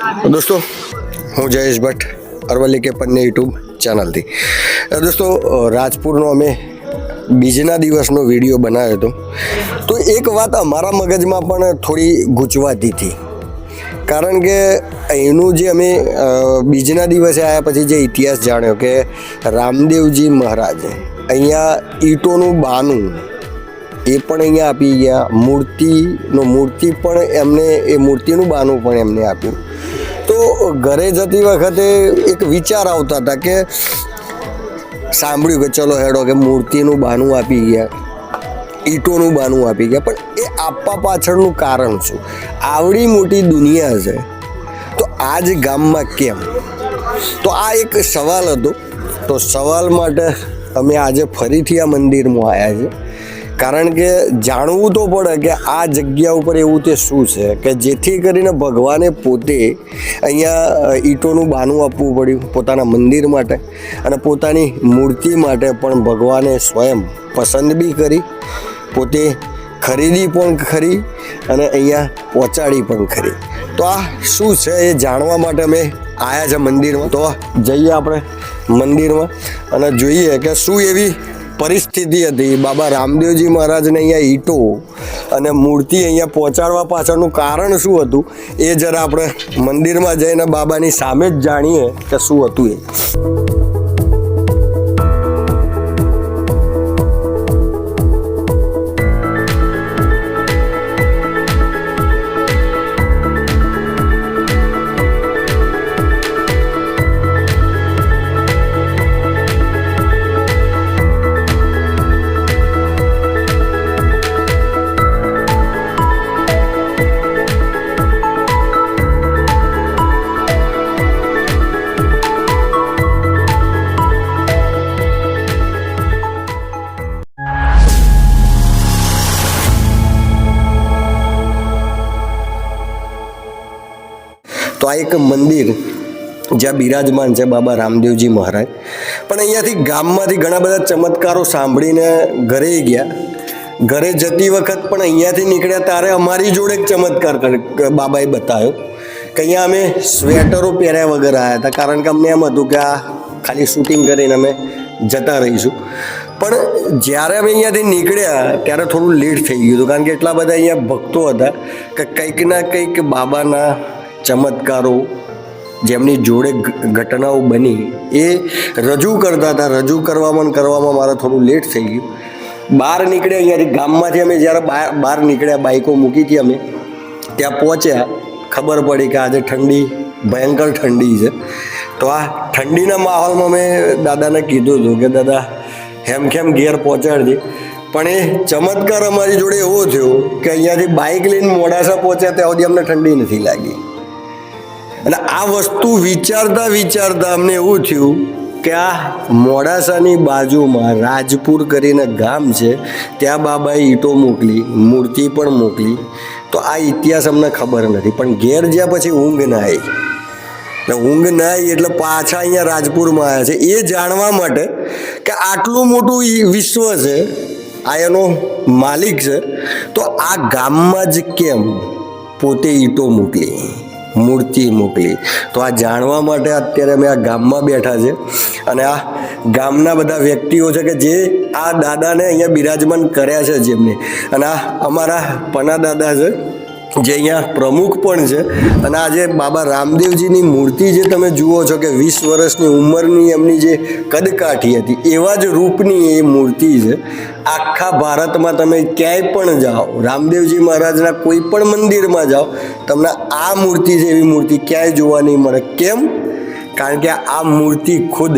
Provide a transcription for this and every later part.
દોસ્તો હું જયેશ ભટ્ટ અરવલ્લી કે પન્ને યુટ્યુબ ચેનલથી દોસ્તો રાજપુરનો અમે બીજના દિવસનો વિડીયો બનાવ્યો હતો. તો એક વાત અમારા મગજમાં પણ થોડી ગૂંચવાતી હતી, કારણ કે એનું જે અમે બીજના દિવસે આવ્યા પછી જે ઇતિહાસ જાણ્યો કે રામદેવજી મહારાજ અહીંયા ઈંટોનું બાનું એ પણ અહીંયા આપી ગયા, મૂર્તિ પણ એમને એ મૂર્તિનું બાનું પણ એમને આપ્યું. તો ઘરે જતી વખતે એક વિચાર આવતા હતા કે સાંભળ્યું કે ચલો હેડો કે મૂર્તિનું બાનું આપી ગયા, ઈંટોનું બાનું આપી ગયા, પણ એ આપવા પાછળનું કારણ શું? આવડી મોટી દુનિયા છે તો આ જ ગામમાં કેમ? તો આ એક સવાલ હતો. તો સવાલ માટે અમે આજે ફરીથી આ મંદિરમાં આવ્યા છીએ, કારણ કે જાણવું તો પડે કે આ જગ્યા ઉપર એવું તે શું છે કે જેથી કરીને ભગવાને પોતે અહીંયા ઈંટોનું બાનું આપવું પડ્યું પોતાના મંદિર માટે, અને પોતાની મૂર્તિ માટે પણ ભગવાને સ્વયં પસંદ બી કરી, પોતે ખરીદી પણ ખરી અને અહીંયા પહોંચાડી પણ ખરી. તો આ શું છે એ જાણવા માટે અમે આવ્યા છે મંદિરમાં. તો જઈએ આપણે મંદિરમાં અને જોઈએ કે શું એવી પરિસ્થિતિ હતી. બાબા રામદેવજી મહારાજને અહીંયા ઈંટો અને મૂર્તિ અહીંયા પહોંચાડવા પાછળનું કારણ શું હતું એ જરા આપણે મંદિરમાં જઈને બાબાની સામે જ જાણીએ કે શું હતું એ. તો આ એક મંદિર જ્યાં બિરાજમાન છે બાબા રામદેવજી મહારાજ. પણ અહીંયાથી ગામમાંથી ઘણા બધા ચમત્કારો સાંભળીને ઘરે ગયા. ઘરે જતી વખત પણ અહીંયાથી નીકળ્યા ત્યારે અમારી જોડે એક ચમત્કાર બાબાએ બતાવ્યો કે અહીંયા અમે સ્વેટરો પહેર્યા વગર આવ્યા હતા, કારણ કે અમને એમ હતું કે આ ખાલી શૂટિંગ કરીને અમે જતા રહીશું. પણ જ્યારે અમે અહીંયાથી નીકળ્યા ત્યારે થોડું લેટ થઈ ગયું હતું, કારણ કે એટલા બધા અહીંયા ભક્તો હતા કે કંઈક ના કંઈક બાબાના ચમત્કારો જેમની જોડે ઘટનાઓ બની એ રજૂ કરતા હતા. રજૂ કરવામાં મારે થોડું લેટ થઈ ગયું. બહાર નીકળ્યા અહીંયાથી ગામમાંથી અમે જ્યારે બહાર નીકળ્યા, બાઈકો મૂકી હતી અમે, ત્યાં પહોંચ્યા, ખબર પડી કે આજે ઠંડી, ભયંકર ઠંડી છે. તો આ ઠંડીના માહોલમાં મેં દાદાને કીધું હતું કે દાદા હેમખેમ ઘેર પહોંચાડજે. પણ એ ચમત્કાર અમારી જોડે એવો થયો કે અહીંયાથી બાઇક લઈને મોડાસા પહોંચ્યા ત્યાં સુધી અમને ઠંડી નથી લાગી. અને આ વસ્તુ વિચારતા અમને એવું થયું કે આ મોડાસાની બાજુમાં રાજપુર કરીને ગામ છે, ત્યાં બાબાએ ઈંટો મોકલી, મૂર્તિ પણ મોકલી. તો આ ઇતિહાસ અમને ખબર નથી. પણ ઘેર જ્યાં પછી ઊંઘ ના આવી એટલે પાછા અહીંયા રાજપુરમાં આવ્યા છે એ જાણવા માટે કે આટલું મોટું વિશ્વ છે, આ એનો માલિક છે, તો આ ગામમાં જ કેમ પોતે ઈંટો મોકલી, મૂર્તિ મોકલી? તો આ જાણવા માટે અત્યારે અમે આ ગામમાં બેઠા છે. અને આ ગામના બધા વ્યક્તિઓ છે કે જે આ દાદાને અહીંયા બિરાજમાન કર્યા છે જેમને. અને આ અમારા પના દાદા છે જે અહીંયા પ્રમુખ પણ છે. અને આ જે બાબા રામદેવજીની મૂર્તિ જે તમે જુઓ છો કે 20 વર્ષની ઉંમરની એમની જે કદકાઠી હતી એવા જ રૂપની એ મૂર્તિ છે. આખા ભારતમાં તમે ક્યાંય પણ જાઓ, રામદેવજી મહારાજના કોઈ પણ મંદિરમાં જાઓ, તમને આ મૂર્તિ છે એવી મૂર્તિ ક્યાંય જોવા નહીં મળે. કેમ? કારણ કે આ મૂર્તિ ખુદ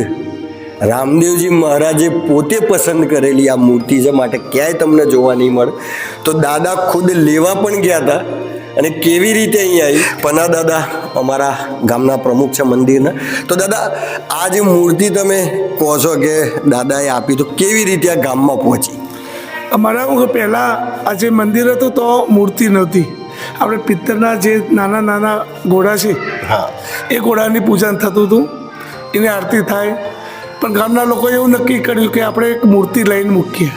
રામદેવજી મહારાજે પોતે પસંદ કરેલી આ મૂર્તિ છે, માટે ક્યાંય તમને જોવા નહીં મળે. તો દાદા ખુદ લેવા પણ ગયા હતા. અને કેવી રીતે અહીંયા આવી? પના દાદા અમારા ગામના પ્રમુખ છે મંદિરના. તો દાદા આ જે મૂર્તિ તમે કહો છો કે દાદાએ આપી, તો કેવી રીતે આ ગામમાં પહોંચી? અમારા પહેલાં આ જે મંદિર હતું તો મૂર્તિ નહોતી. આપણે પિત્તળના જે નાના નાના ઘોડા છે એ ઘોડાની પૂજન થતું હતું, એની આરતી થાય. પણ ગામના લોકોએ એવું નક્કી કર્યું કે આપણે એક મૂર્તિ લઈને મૂકીએ.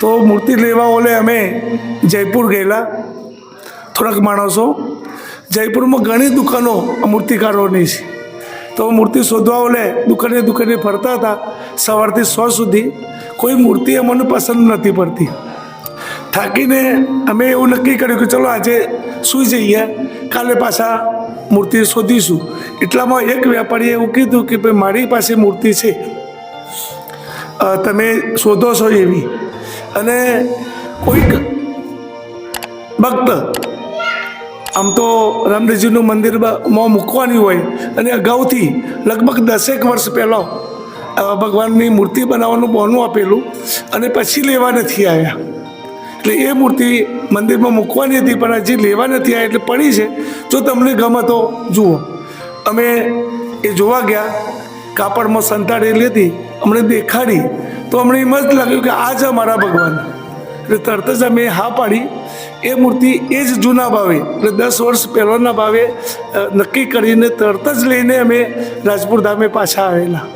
તો મૂર્તિ લેવા ઓલે અમે જયપુર ગયેલા, થોડાક માણસો જયપુરમાં ઘણી દુકાનો મૂર્તિકારોની છે. તો મૂર્તિ શોધવા ઓલે દુકાને ફરતા હતા સવારથી 100 સુધી. કોઈ મૂર્તિ અમને પસંદ નથી પડતી. થાકીને અમે એવું નક્કી કર્યું કે ચલો આજે સૂઈ જઈએ, કાલે પાછા મૂર્તિ શોધીશું. એટલામાં એક વેપારીએ એવું કીધું કે ભાઈ મારી પાસે મૂર્તિ છે, તમે શોધો છો એવી. અને કોઈક ભક્ત આમ તો રામદેવજીનું મંદિરમાં મૂકવાની હોય અને અગાઉથી લગભગ 10 વર્ષ પહેલાં ભગવાનની મૂર્તિ બનાવવાનું બહાનું આપેલું અને પછી લેવા નથી આવ્યા. એટલે એ મૂર્તિ મંદિરમાં મૂકવાની હતી પણ હજી લેવા નથી આવ્યા એટલે પડી છે. જો તમને ગમે તો જુઓ. અમે એ જોવા ગયા, કાપડમાં સંતાડેલી હતી, અમને દેખાડી તો અમને એમ જ લાગ્યું કે આ જ અમારા ભગવાન. એટલે તરત જ અમે હા પાડી. એ મૂર્તિ એ જ જૂના ભાવે એટલે 10 વર્ષ પહેલાંના ભાવે નક્કી કરીને તરત જ લઈને અમે રાજપુર ધામે પાછા આવેલા.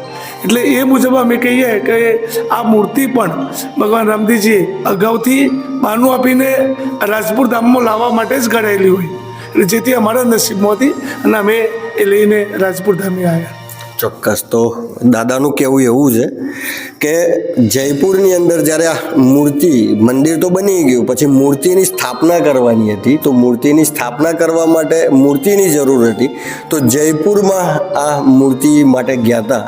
એટલે એ મુજબ અમે કહીએ કે આ મૂર્તિ પણ ભગવાન રામદેવજીએ અગાઉથી બહાનું આપીને રાજપુર ધામમાં લાવવા માટે જ ઘડાયેલી હોય. એટલે જેથી અમારા નસીબમાંથી અને અમે એ લઈને રાજપુર ધામે આવ્યા. ચોક્કસ. તો દાદાનું કહેવું એવું છે કે જયપુરની અંદર જ્યારે આ મૂર્તિ મંદિર તો બની ગયું, પછી મૂર્તિની સ્થાપના કરવાની હતી. તો મૂર્તિની સ્થાપના કરવા માટે મૂર્તિની જરૂર હતી. તો જયપુરમાં આ મૂર્તિ માટે ગયા હતા.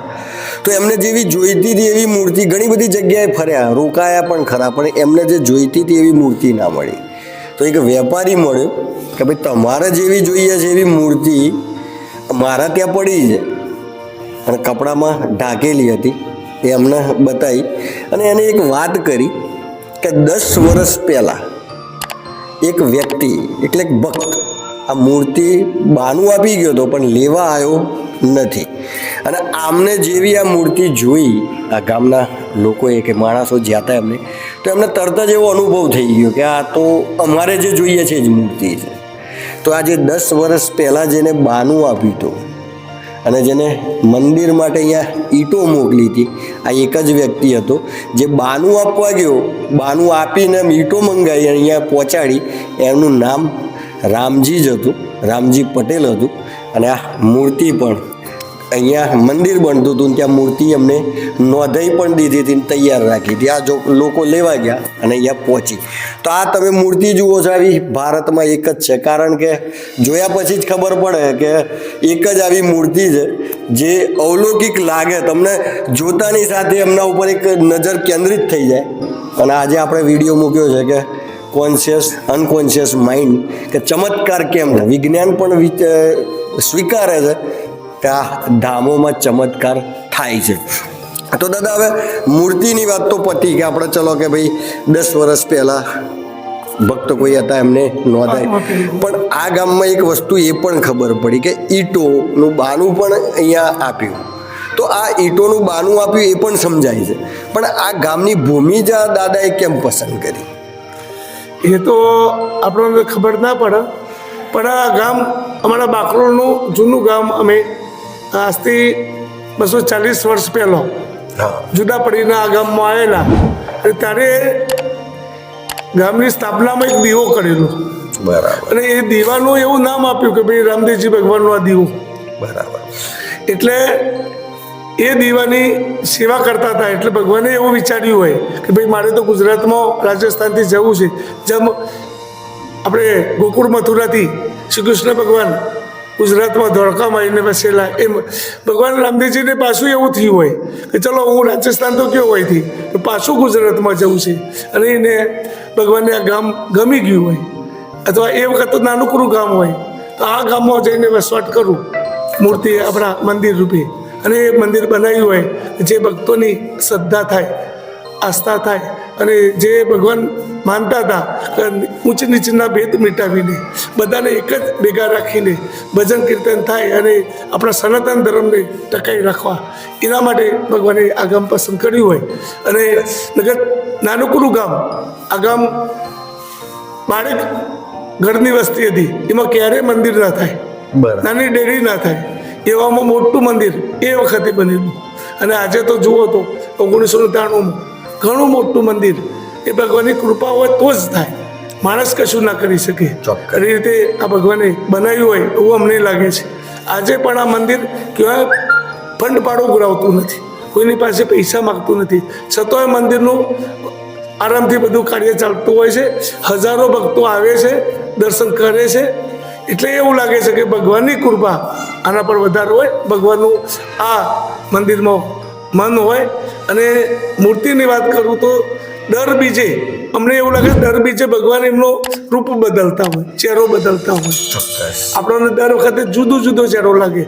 તો એમને જેવી જોઈતી હતી એવી મૂર્તિ ઘણી બધી જગ્યાએ ફર્યા, રોકાયા પણ ખરા, પણ એમને જે જોઈતી હતી એવી મૂર્તિ ના મળી. તો એક વેપારી મળ્યો કે ભાઈ તમારે જેવી જોઈએ છે એવી મૂર્તિ મારા ત્યાં પડી છે અને કપડામાં ઢાંકેલી હતી. એ અમને બતાવી અને એને એક વાત કરી કે 10 વર્ષ પહેલાં એક વ્યક્તિ એટલે એક ભક્ત આ મૂર્તિ બહાનું આપી ગયો હતો પણ લેવા આવ્યો નથી. અને આમને જેવી આ મૂર્તિ જોઈ આ ગામના લોકોએ કે માણસો જ્યાં હતા એમને, તો એમને તરત જ એવો અનુભવ થઈ ગયો કે આ તો અમારે જે જોઈએ છે જ મૂર્તિ છે. તો આજે 10 વર્ષ પહેલાં જેને બહાનું આપ્યું હતું અને જેને મંદિર માટે અહીંયા ઈંટો મોકલી હતી, આ એક જ વ્યક્તિ હતો જે બહાનું આપવા ગયો, બહાનું આપીને ઈંટો મંગાવી અહીંયા પહોંચાડી. એમનું નામ રામજી જ હતું, રામજી પટેલ હતું. અને આ મૂર્તિ પણ અહીંયા મંદિર બનતું હતું ને ત્યાં મૂર્તિ અમને નોંધાઈ પણ દીધી હતી, તૈયાર રાખી હતી. આ જો લોકો લેવા ગયા અને અહીંયા પહોંચી. તો આ તમે મૂર્તિ જુઓ છો, આવી ભારતમાં એક જ છે. કારણ કે જોયા પછી જ ખબર પડે કે એક જ આવી મૂર્તિ છે જે અવલૌકિક લાગે, તમને જોતાની સાથે એમના ઉપર એક નજર કેન્દ્રિત થઈ જાય. અને આજે આપણે વિડીયો મૂક્યો છે કે કોન્શિયસ અનકોન્શિયસ માઇન્ડ કે ચમત્કાર કેમ થાય, વિજ્ઞાન પણ સ્વીકારે છે કે આ ધામોમાં ચમત્કાર થાય છે. તો દાદા હવે મૂર્તિની વાત તો પતી કે આપણે ચલો કે ભાઈ 10 વર્ષ પહેલાં ભક્ત કોઈ હતા એમને નોંધાય, પણ આ ગામમાં એક વસ્તુ એ પણ ખબર પડી કે ઈંટોનું બહાનું પણ અહીંયા આપ્યું. તો આ ઈંટોનું બહાનું આપ્યું એ પણ સમજાય છે, પણ આ ગામની ભૂમિ જ આ દાદાએ કેમ પસંદ કરી એ તો આપણને ખબર ના પડે. પણ આ ગામ અમારા બાકરોળનું જૂનું ગામ. અમે આજથી 240 વર્ષ પહેલાં જુદા પડીને આ ગામમાં આવેલા. ત્યારે ગામની સ્થાપનામાં એક દીવો કરેલો. બરાબર. અને એ દીવાનું એવું નામ આપ્યું કે ભાઈ રામદેવજી ભગવાનનો આ દીવો. બરાબર. એટલે એ દીવાની સેવા કરતા હતા. એટલે ભગવાને એવું વિચાર્યું હોય કે ભાઈ મારે તો ગુજરાતમાં રાજસ્થાનથી જવું છે. જેમ આપણે ગોકુળ મથુરાથી શ્રી કૃષ્ણ ભગવાન ગુજરાતમાં ધોળકામાં આવીને વસેલા, એમ ભગવાન રામદેવજીને પાછું એવું થયું હોય કે ચલો હું રાજસ્થાન તો કેવું હોયથી તો પાછું ગુજરાતમાં જવું છે. અને એને ભગવાનને આ ગામ ગમી ગયું હોય, અથવા એ વખત તો નાનકડું ગામ હોય તો આ ગામમાં જઈને વસવાટ કરું મૂર્તિ આપણા મંદિર રૂપે. અને એ મંદિર બનાવ્યું હોય જે ભક્તોની શ્રદ્ધા થાય, આસ્થા થાય, અને જે ભગવાન માનતા હતા કે ઊંચ નીચના ભેદ મિટાવીને બધાને એક જ ભેગા રાખીને ભજન કીર્તન થાય અને આપણા સનાતન ધર્મને ટકાવી રાખવા, એના માટે ભગવાને આ ગામ પસંદ કર્યું હોય. અને નગર નાનકડું ગામ, આ ગામ બાળક ઘરની વસ્તી હતી, એમાં ક્યારેય મંદિર ના થાય, નાની ડેરી ના થાય, એવામાં મોટું મંદિર એ વખતે બનેલું. અને આજે તો જુઓ તો 1993માં ઘણું મોટું મંદિર. એ ભગવાનની કૃપા હોય તો જ થાય, માણસ કશું ના કરી શકે. ચોક્કસ. એ રીતે આ ભગવાને બનાવ્યું હોય એવું અમને લાગે છે. આજે પણ આ મંદિર કેવા ફંડ પાડો ઉઘરાવતું નથી, કોઈની પાસે પૈસા માગતું નથી, છતાંય મંદિરનું આરામથી બધું કાર્ય ચાલતું હોય છે. હજારો ભક્તો આવે છે, દર્શન કરે છે. એટલે એવું લાગે છે કે ભગવાનની કૃપા આના પર વધારે હોય, ભગવાનનું આ મંદિરમાં મન હોય. અને મૂર્તિની વાત કરું તો દર બીજે અમને એવું લાગે દર બીજે ભગવાન એમનો રૂપ બદલતા હોય, ચહેરો બદલતા હોય. આપણને દર વખતે જુદો જુદો ચહેરો લાગે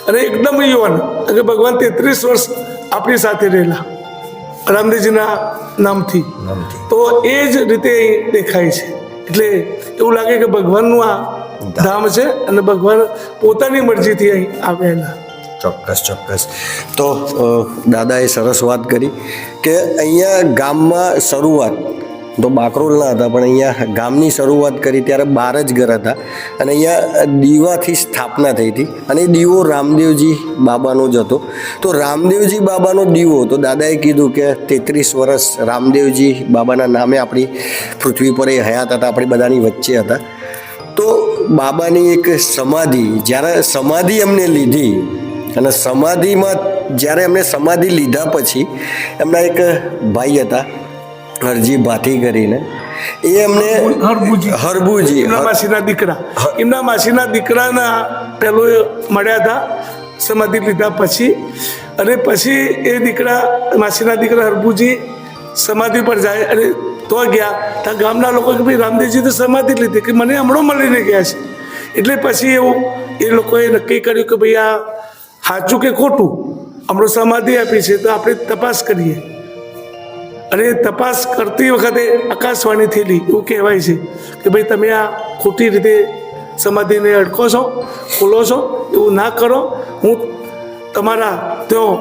અને એકદમ યુવાન, કે ભગવાન 33 વર્ષ આપણી સાથે રહેલા રામદેવજીના નામથી, તો એ જ રીતે દેખાય છે. એટલે એવું લાગે કે ભગવાનનું આ ધામ છે અને ભગવાન પોતાની મરજીથી અહીં આવેલા. ચોક્કસ. તો દાદાએ સરસ વાત કરી કે અહીંયા ગામમાં શરૂઆત તો બાકરોલના હતા, પણ અહીંયા ગામની શરૂઆત કરી ત્યારે 12 જ ઘર હતા અને અહીંયા દીવાથી સ્થાપના થઈ હતી. અને દીવો રામદેવજી બાબાનો જ હતો. તો રામદેવજી બાબાનો દીવો, તો દાદાએ કીધું કે 33 વર્ષ રામદેવજી બાબાના નામે આપણી પૃથ્વી પર એ હયાત હતા, આપણી બધાની વચ્ચે હતા. તો બાબાની એક સમાધિ, જ્યારે સમાધિ એમને લીધી અને સમાધિમાં જ્યારે એમને સમાધિ લીધા પછી એમના એક ભાઈ હતા હરજી ભાથી કરીને, એ એમને હરબુજી માસીના દીકરા, એમના માસીના દીકરાના પેલો મળ્યા હતા સમાધિ લીધા પછી. અને પછી એ દીકરા, માસીના દીકરા હરબુજી સમાધિ પર જાય અને તો ગયા ત્યાં ગામના લોકો કે ભાઈ રામદેવજી તો સમાધિ લીધી, કે મને હમણાં મળીને ગયા છે. એટલે પછી એવું એ લોકોએ નક્કી કર્યું કે ભાઈ આ સાચું કે ખોટું, હમણાં સમાધિ આપી છે તો આપણે તપાસ કરીએ. અને તપાસ કરતી વખતે આકાશવાણી થયેલી, એવું કહેવાય છે કે ભાઈ તમે આ ખોટી રીતે સમાધિને અડકો છો, ખોલો છો, એવું ના કરો. હું તમારા ત્યાં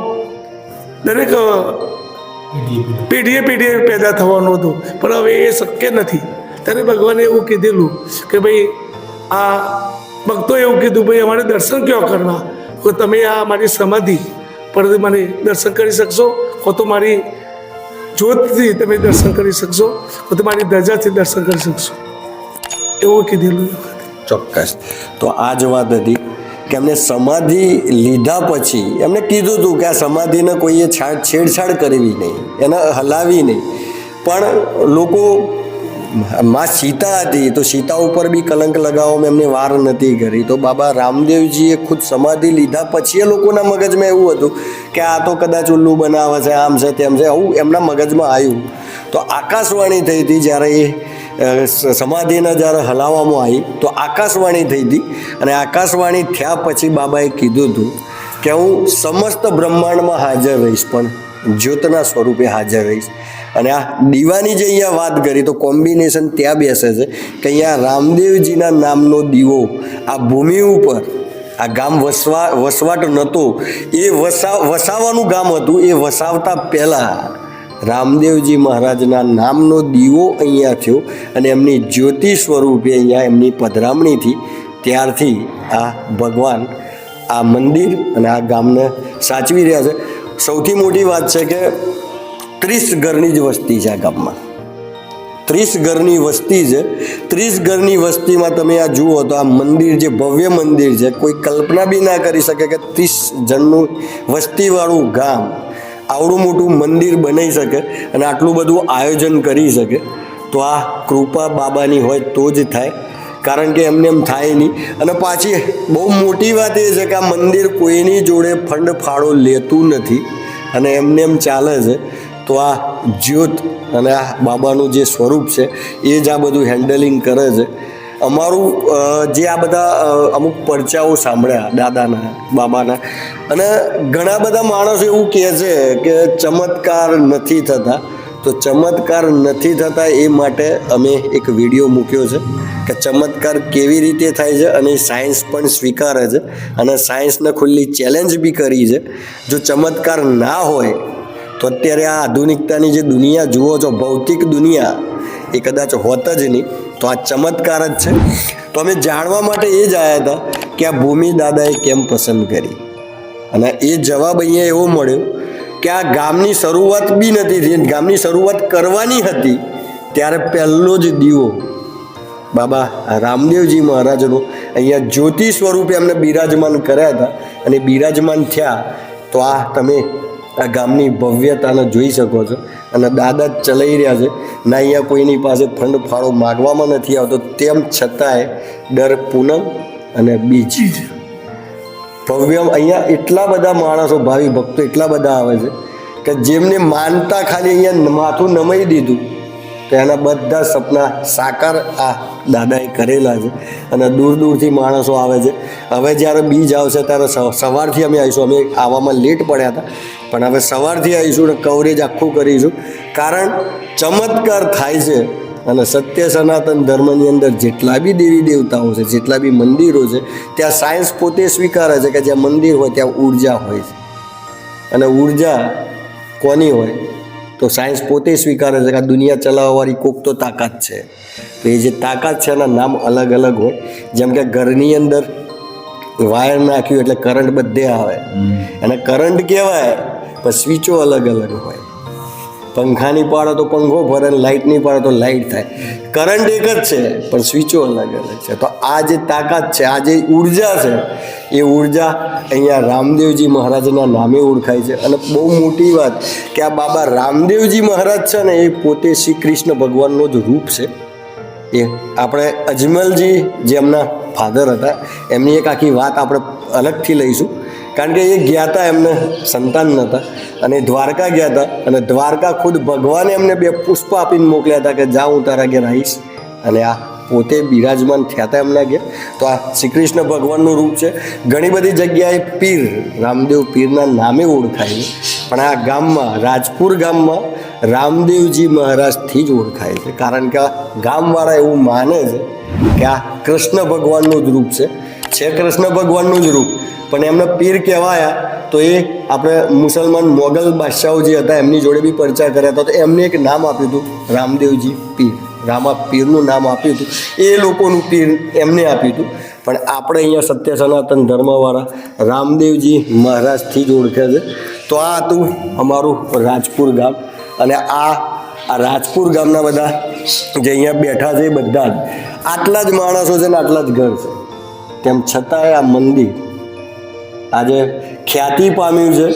દરેક પેઢીએ પેદા થવાનું હતું, પણ હવે એ શક્ય નથી. ત્યારે ભગવાને એવું કીધેલું કે ભાઈ આ ભક્તો એવું કીધું ભાઈ અમારે દર્શન ક્યાં કરવા, તો તમે આ મારી સમાધિ પર મને દર્શન કરી શકશો, તો તો મારી જ્યોતથી તમે દર્શન કરી શકશો, તો તમારી ધજાથી દર્શન કરી શકશો, એવું કીધેલું. ચોક્કસ. તો આ જ વાત હતી કે એમને સમાધિ લીધા પછી એમને કીધું હતું કે આ સમાધિને કોઈએ છેડછાડ કરવી નહીં, એને હલાવી નહીં. પણ લોકો, માં સીતા હતી તો સીતા ઉપર બી કલંક લગાવવામાં એમને વાર નથી કરી. તો બાબા રામદેવજીએ ખુદ સમાધિ લીધા પછી એ લોકોના મગજમાં એવું હતું કે આ તો કદાચ ઉલ્લુ બનાવે છે, આમ છે તેમ છે, આવું એમના મગજમાં આવ્યું. તો આકાશવાણી થઈ હતી જ્યારે એ સમાધિને જ્યારે હલાવવામાં આવી તો આકાશવાણી થઈ હતી. અને આકાશવાણી થયા પછી બાબાએ કીધું હતું કે હું સમસ્ત બ્રહ્માંડમાં હાજર રહીશ, પણ જ્યોતના સ્વરૂપે હાજર રહીશ. અને આ દીવાની જે અહીંયા વાત કરી તો કોમ્બિનેશન ત્યાં બેસે છે કે અહીંયા રામદેવજીના નામનો દીવો આ ભૂમિ ઉપર, આ ગામ વસવાટ નહોતો, એ વસાવાનું ગામ હતું. એ વસાવતા પહેલાં રામદેવજી મહારાજના નામનો દીવો અહીંયા થયો અને એમની જ્યોતિ સ્વરૂપે અહીંયા એમની પધરામણીથી ત્યારથી આ ભગવાન આ મંદિર અને આ ગામને સાચવી રહ્યા છે. સૌથી મોટી વાત છે કે 30 ઘરની જ વસ્તી છે આ ગામમાં, 30 ઘરની વસ્તી છે. 30 ઘરની વસ્તીમાં તમે આ જુઓ તો આ મંદિર જે ભવ્ય મંદિર છે, કોઈ કલ્પના બી ના કરી શકે કે 30 જણનું વસ્તીવાળું ગામ આવડું મોટું મંદિર બનાવી શકે અને આટલું બધું આયોજન કરી શકે. તો આ કૃપા બાબાની હોય તો જ થાય, કારણ કે એમને એમ થાય નહીં. અને પાછી બહુ મોટી વાત એ છે કે આ મંદિર કોઈની જોડે ફંડ ફાળો લેતું નથી અને એમને એમ ચાલે છે. તો આ જ્યોત અને આ બાબાનું જે સ્વરૂપ છે એ જ આ બધું હેન્ડલિંગ કરે છે. અમારું જે આ બધા અમુક પરચાઓ સાંભળ્યા દાદાના, બાબાના, અને ઘણા બધા માણસો એવું કહે છે કે ચમત્કાર નથી થતા. તો ચમત્કાર નથી થતા એ માટે અમે એક વિડીયો મૂક્યો છે કે ચમત્કાર કેવી રીતે થાય છે, અને સાયન્સ પણ સ્વીકારે છે અને સાયન્સને ખુલ્લી ચેલેન્જ બી કરી છે. જો ચમત્કાર ના હોય તો અત્યારે આ આધુનિકતાની જે દુનિયા જુઓ છો, ભૌતિક દુનિયા, એ કદાચ હોત જ નહીં. તો આ ચમત્કાર જ છે. તો અમે જાણવા માટે એ જ આવ્યા હતા કે આ ભૂમિ દાદાએ કેમ પસંદ કરી, અને એ જવાબ અહીંયા એવો મળ્યો કે આ ગામની શરૂઆત બી નથી થઈ, ગામની શરૂઆત કરવાની હતી ત્યારે પહેલો જ દીવો બાબા રામદેવજી મહારાજનો અહીંયા જ્યોતિ સ્વરૂપે એમને બિરાજમાન કર્યા હતા અને બિરાજમાન થયા તો આ તમે આ ગામની ભવ્યતાને જોઈ શકો છો. અને દાદા જ ચલાવી રહ્યા છે ના, અહીંયા કોઈની પાસે ફંડ ફાળો માગવામાં નથી આવતો, તેમ છતાંય દર પૂનમ અને બીજ ભવ્ય અહીંયા એટલા બધા માણસો ભાવિ ભક્તો એટલા બધા આવે છે કે જેમને માનતા ખાલી અહીંયા માથું નમાઈ દીધું તો એના બધા સપના સાકાર આ દાદાએ કરેલા છે. અને દૂર દૂરથી માણસો આવે છે. હવે જ્યારે બીજ આવશે ત્યારે સવારથી અમે આવીશું. અમે આવવામાં લેટ પડ્યા હતા પણ હવે સવારથી આવીશું ને કવરેજ આખું કરીશું, કારણ ચમત્કાર થાય છે. અને સત્ય સનાતન ધર્મની અંદર જેટલા બી દેવી દેવતાઓ છે, જેટલા બી મંદિરો છે, ત્યાં સાયન્સ પોતે સ્વીકારે છે કે જ્યાં મંદિર હોય ત્યાં ઉર્જા હોય છે. અને ઉર્જા કોની હોય તો સાયન્સ પોતે સ્વીકારે છે કે આ દુનિયા ચલાવવાવાળી કોક તો તાકાત છે. તો એ જે તાકાત છે એના નામ અલગ અલગ હોય. જેમ કે ઘરની અંદર વાયર નાખ્યું એટલે કરંટ બધે આવે, અને કરંટ કહેવાય પણ સ્વિચો અલગ અલગ હોય. પંખાની પાડો તો પંખો ફરે, લાઇટની પાડો તો લાઇટ થાય. કરંટ એક જ છે પણ સ્વિચો અલગ અલગ છે. તો આ જે તાકાત છે, આ જે ઉર્જા છે, એ ઉર્જા અહીંયા રામદેવજી મહારાજના નામે ઓળખાય છે. અને બહુ મોટી વાત કે આ બાબા રામદેવજી મહારાજ છે ને, એ પોતે શ્રી કૃષ્ણ ભગવાનનો જ રૂપ છે. એ આપણે અજમલજી જે એમના ફાધર હતા એમની એક આખી વાત આપણે અલગથી લઈશું, કારણ કે એ ગયા હતા, એમને સંતાન નહોતા અને દ્વારકા ગયા હતા. અને દ્વારકા ખુદ ભગવાને એમને 2 પુષ્પ આપીને મોકલ્યા હતા કે જા હું તારા ઘેર આવીશ. અને આ પોતે બિરાજમાન થયા હતા એમના ઘેર. તો આ શ્રી કૃષ્ણ ભગવાનનું રૂપ છે. ઘણી બધી જગ્યાએ પીર, રામદેવ પીરના નામે ઓળખાય છે, પણ આ ગામમાં, રાજપુર ગામમાં રામદેવજી મહારાજથી જ ઓળખાય છે. કારણ કે આ ગામવાળા એવું માને છે કે આ કૃષ્ણ ભગવાનનું જ રૂપ છે કૃષ્ણ ભગવાનનું જ રૂપ. પણ એમને પીર કહેવાયા તો એ આપણે મુસલમાન મોગલ બાદશાહો જે હતા એમની જોડે બી પરચા કર્યા હતા, તો એમને એક નામ આપ્યું હતું રામદેવજી પીર. રામા પીરનું નામ આપ્યું હતું, એ લોકોનું પીર એમને આપ્યું હતું. પણ આપણે અહીંયા સત્ય સનાતન ધર્મવાળા રામદેવજી મહારાજથી જ ઓળખે છે. તો આ હતું અમારું રાજપુર ગામ. અને આ રાજપુર ગામના બધા જે અહીંયા બેઠા છે એ બધા જ આટલા જ માણસો છે ને આટલા જ ઘર છે, તેમ છતાંય આ મંદિર આજે ખ્યાતિ પામ્યું છે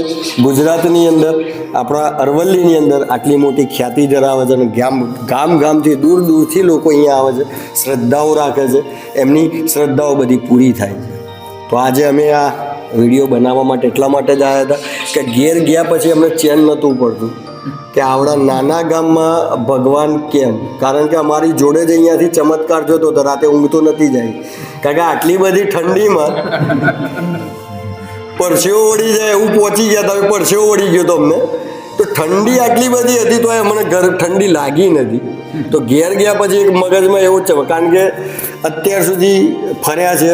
ગુજરાતની અંદર. આપણા અરવલ્લીની અંદર આટલી મોટી ખ્યાતિ ધરાવે છે અને ગામથી દૂર દૂરથી લોકો અહીંયા આવે છે, શ્રદ્ધાઓ રાખે છે, એમની શ્રદ્ધાઓ બધી પૂરી થાય છે. તો આજે અમે આ વિડીયો બનાવવા માટે એટલા માટે જ આવ્યા હતા કે ઘેર ગયા પછી અમને ચેન નહોતું પડતું કે આવડા નાના ગામમાં ભગવાન કેમ. કારણ કે અમારી જોડે જ અહીંયાથી ચમત્કાર જોતો હતો, રાતે ઊંઘ તો નથી જાય, કારણ કે આટલી બધી ઠંડીમાં પરસેવો વળી જાય એવું પહોંચી ગયા હતા. પરસેવો વળી ગયો તો અમને, તો ઠંડી આટલી બધી હતી તો અમને ઘર ઠંડી લાગી નથી. તો ઘેર ગયા પછી એક મગજમાં એવું જ છે, કારણ કે અત્યાર સુધી ફર્યા છે,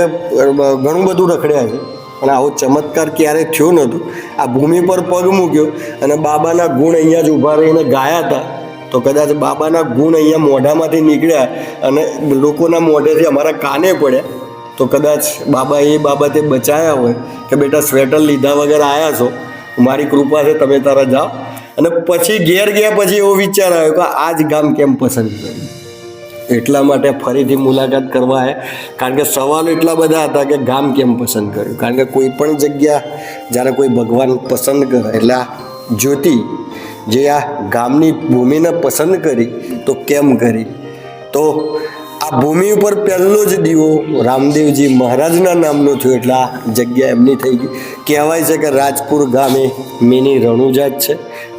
ઘણું બધું રખડ્યા છે, પણ આવો ચમત્કાર ક્યારેય થયો નહોતું. આ ભૂમિ પર પગ મૂક્યો અને બાબાના ગુણ અહીંયા જ ઊભા રહીને ગાયા હતા, તો કદાચ બાબાના ગુણ અહીંયા મોઢામાંથી નીકળ્યા અને લોકોના મોઢેથી અમારા કાને પડ્યા, તો કદાચ બાબા એ બાબતે બચાયા હોય કે બેટા સ્વેટર લીધા વગર આવ્યા છો, મારી કૃપા છે, તમે તારા જાઓ. અને પછી ઘેર ગયા પછી એવો વિચાર આવ્યો કે આ જ ગામ કેમ પસંદ કર્યું. એટલા માટે ફરીથી મુલાકાત કરવા આવ્યા, કારણ કે સવાલો એટલા બધા હતા કે ગામ કેમ પસંદ કર્યું. કારણ કે કોઈ પણ જગ્યા જ્યારે કોઈ ભગવાન પસંદ કરે એટલે આ જ્યોતિ જે આ ગામની ભૂમિને પસંદ કરી તો કેમ કરી. તો આ ભૂમિ ઉપર પહેલો જ દીવો રામદેવજી મહારાજના નામનો થયો એટલે આ જગ્યા એમની થઈ ગઈ. કહેવાય છે કે રાજપુર ગામે મિની રણુજા જ છે,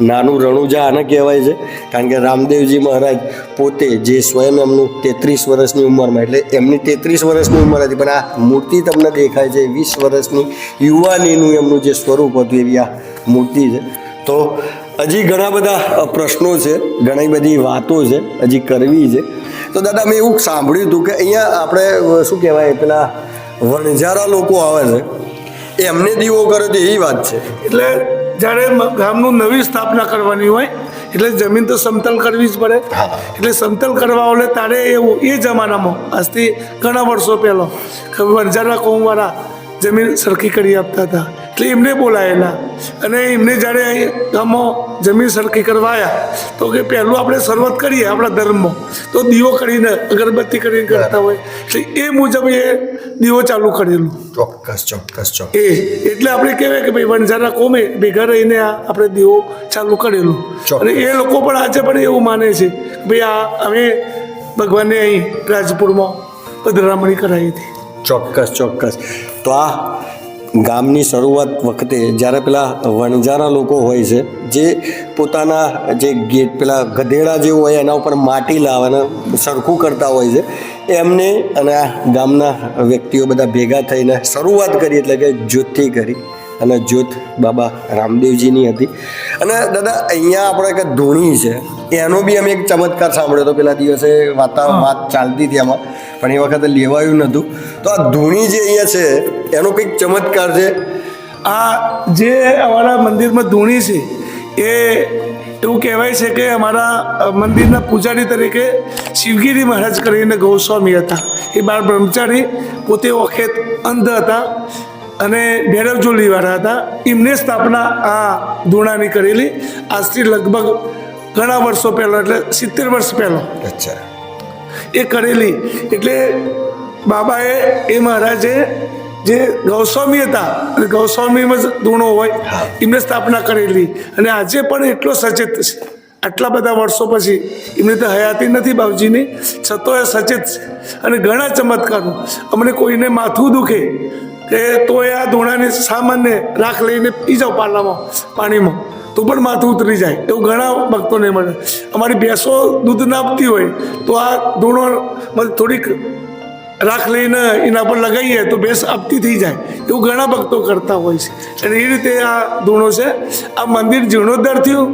નાનું રણુજા આને કહેવાય છે. કારણ કે રામદેવજી મહારાજ પોતે જે સ્વયં એમનું 33 વર્ષની ઉંમરમાં, એટલે એમની 33 વર્ષની ઉંમર હતી, પણ આ મૂર્તિ તમને દેખાય છે 20 વર્ષની યુવાનીનું એમનું જે સ્વરૂપ હતું એવી આ મૂર્તિ છે. તો હજી ઘણા બધા પ્રશ્નો છે, ઘણી બધી વાતો છે હજી કરવી છે. તો દાદા મેં એવું સાંભળ્યું હતું કે અહીંયા આપણે શું કહેવાય પેલા વણઝારા લોકો આવે છે એમને દીવો કરે તો એવી વાત છે. એટલે જ્યારે ગામનું નવી સ્થાપના કરવાની હોય એટલે જમીન તો સમતલ કરવી જ પડે. એટલે સમતલ કરવા એટલે તારે એવું એ જમાનામાં આજથી ઘણા વર્ષો પહેલો વણઝારા કોમવાળા જમીન સરખી કરી આપતા હતા. એટલે એમને બોલાયેલા અને એમને જ્યારે અહીં ગામમાં જમીન સરખી કરવા આવ્યા તો કે પહેલું આપણે શરૂઆત કરીએ આપણા ધર્મમાં તો દીવો કરીને અગરબત્તી કરીને કરતા હોય એટલે એ મુજબ એ દીવો ચાલુ કરેલું. ચોક્કસ ચોક્કસ ચોક્કસ. એટલે આપણે કહેવાય કે ભાઈ વણઝારા કોમે ભેગા રહીને આપણે દીવો ચાલુ કરેલું. અને એ લોકો પણ આજે પણ એવું માને છે કે ભાઈ આ અમે ભગવાનને અહીં રાજપુરમાં પધરામણી કરાવી હતી. ચોક્કસ ચોક્કસ. તો આ ગામની શરૂઆત વખતે જ્યારે પેલા વણજારા લોકો હોય છે જે પોતાના જે ગેટ પેલા ગધેડા જેવું હોય એના ઉપર માટી લાવે અને સરખું કરતા હોય છે એમને અને આ ગામના વ્યક્તિઓ બધા ભેગા થઈને શરૂઆત કરી એટલે કે જ્યોતથી કરી અને જ્યોત બાબા રામદેવજીની હતી. અને દાદા અહીંયા આપણે એક ધૂણી છે એનો બી અમે એક ચમત્કાર સાંભળ્યો હતો પેલા દિવસે વાત ચાલતી હતી એમાં પણ એ વખતે લેવાયું નહોતું. તો આ ધૂણી જે અહીંયા છે એનો કંઈક ચમત્કાર છે. આ જે અમારા મંદિરમાં ધૂણી છે એ એવું કહેવાય છે કે અમારા મંદિરના પૂજારી તરીકે શિવગીરી મહારાજ કરીને ગૌસ્વામી હતા. એ બાળ બ્રહ્મચારી પોતે વખત અંધ હતા અને ભૈરવજોલીવાળા હતા. એમને સ્થાપના આ ધૂણાની કરેલી આજથી લગભગ ઘણા વર્ષો પહેલાં એટલે 70 વર્ષ પહેલાં. અચ્છા. એ કરેલી એટલે બાબાએ એ મહારાજે જે ગૌસ્વામી હતા અને ગૌસ્વામીમાં જ ધૂણો હોય એમને સ્થાપના કરેલી અને આજે પણ એટલો સચેત છે. આટલા બધા વર્ષો પછી એમની તો હયાતી નથી બાપજીની છતાં એ સચેત છે અને ઘણા ચમત્કારો. અમને કોઈને માથું દુખે કે તો એ આ ધૂણાની સામાન્ય રાખ લઈને પી જાઓ પાણીમાં તો પણ માથું ઉતરી જાય એવું ઘણા ભક્તોને મળે. અમારી ભેંસો દૂધ ના આપતી હોય તો આ ધૂણો થોડીક રાખ લઈને એના પર લગાવીએ તો ભેંસ આપતી થઈ જાય એવું ઘણા ભક્તો કરતા હોય છે. અને એ રીતે આ ધૂણો છે. આ મંદિર જીર્ણોદ્ધાર થયું